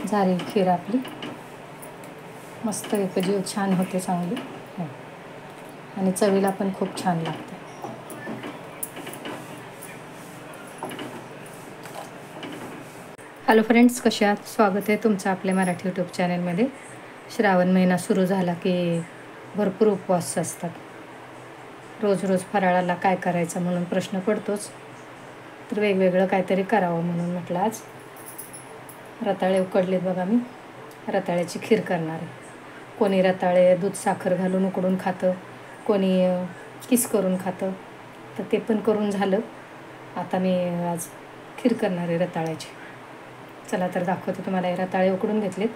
झाली खीर आपली मस्त एकजीव छान होते चांगली आणि चवीला पण खूप छान लागते. हॅलो फ्रेंड्स, कसे आहात? स्वागत आहे तुमचं आपल्या मराठी यूट्यूब चॅनलमध्ये. श्रावण महिना सुरू झाला की भरपूर उपवास असतात. रोज रोज फराळाला काय करायचं म्हणून प्रश्न पडतोच. तर वेगवेगळं काहीतरी करावं म्हणून म्हटलं आज रताळे उकडलेत बघा. मी रताळ्याची खीर करणार आहे. कोणी रताळे दूध साखर घालून उकडून खातं, कोणी किस करून खातं. तर ते पण करून झालं. आता मी आज खीर करणार आहे रताळ्याची. चला तर दाखवते तुम्हाला. रताळे उकडून घेतलेत,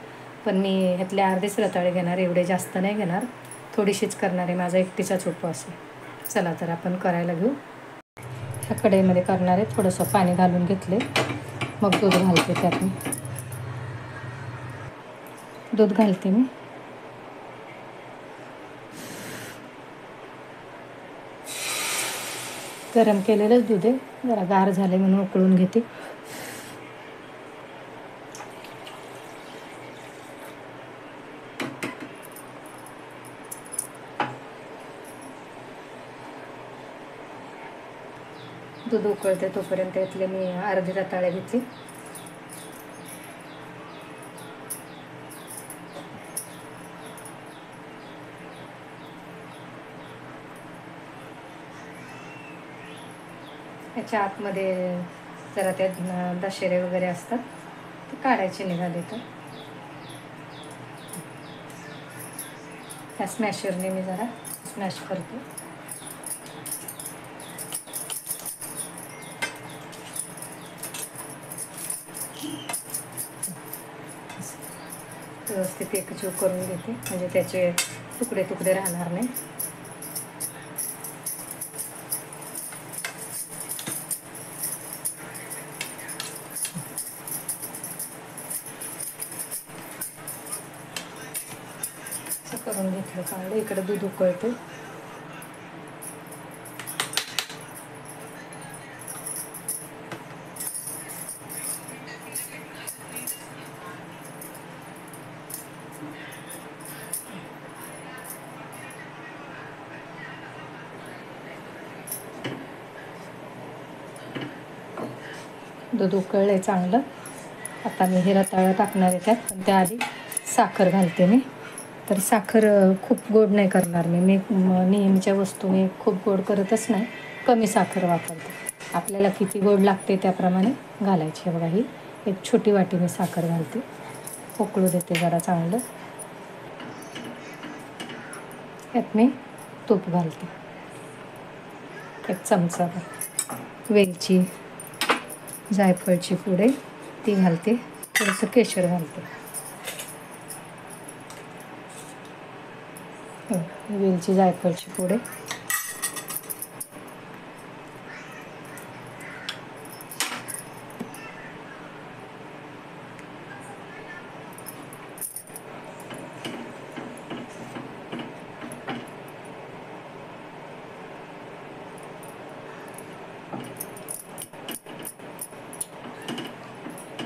पण मी ह्यातले अर्धेच रताळे घेणार, एवढे जास्त नाही घेणार, थोडीशीच करणार आहे. माझा एकटीचाच उपवास आहे. चला तर आपण करायला घेऊ. ह्या कढईमध्ये करणार आहे. थोडंसं पाणी घालून घेतले, मग दूध घालते. त्यात मी दूध घालते. मी गरम केलेलंच दूध आहे, जरा गार झाले म्हणून उकळून घेते. दूध उकळते तोपर्यंत यातले मी अर्धी रताळे घेतली. याच्या आतमध्ये जरा त्यात दशेरे वगैरे असतात, ते काढायचे निघाले. तर त्या स्मॅशरने मी जरा स्मॅश करते. व्यवस्थित एकजीव करून घेते, म्हणजे त्याचे तुकडे तुकडे राहणार नाही. करून घेतलं चांगलं. इकडे दूध उकळते. दूध उकळलंय चांगलं. आता मी हे रताळं टाकणार आहे त्यात, पण त्याआधी साखर घालते मी. तर साखर खूप गोड नाही करणार मी नेहमीच्या वस्तू मी खूप गोड करतच नाही, कमी साखर वापरते. आपल्याला किती गोड लागते त्याप्रमाणे घालायची. बघा, ही एक छोटी वाटी मी साखर घालते. उकळू देते जरा चांगलं. यात मी तूप घालते, एक चमचा. वेलची, जायफळची पुडे ती घालते. थोडंसं केशर घालते. वेलची, जायफळची पुडे.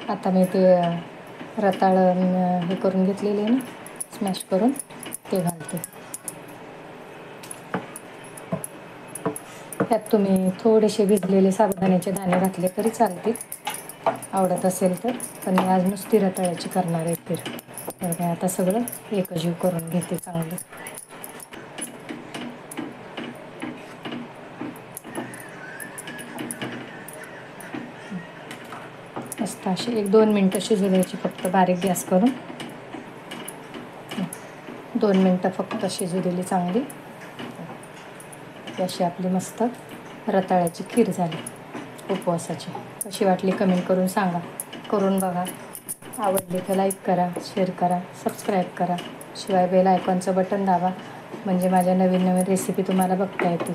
आता मी ते रताळं हे करून घेतलेले आहे ना, स्मॅश करून, ते घालते. त्यात तुम्ही थोडेसे भिजलेले साबुदाण्याचे दाणे घातले तरी चालतील, आवडत असेल तर. पण मी आज नुसती रताळ्याची करणार आहे खीर. तर काय आता सगळं एकजीव करून घेते चांगलं. मस्त अशी 1-2 मिनटं शिजू द्यायची, फक्त बारीक गॅस करून. 2 मिनटं फक्त शिजू दिली चांगली. अशी आपली मस्त रताळ्याची खीर झाली उपवासाची. कशी वाटली कमेंट करून सांगा. करून बघा. आवडली तर लाईक करा, शेअर करा, सबस्क्राईब करा. शिवाय बेल आयकॉनचं बटन दाबा, म्हणजे माझ्या नवीन नवीन रेसिपी तुम्हाला बघता येतील.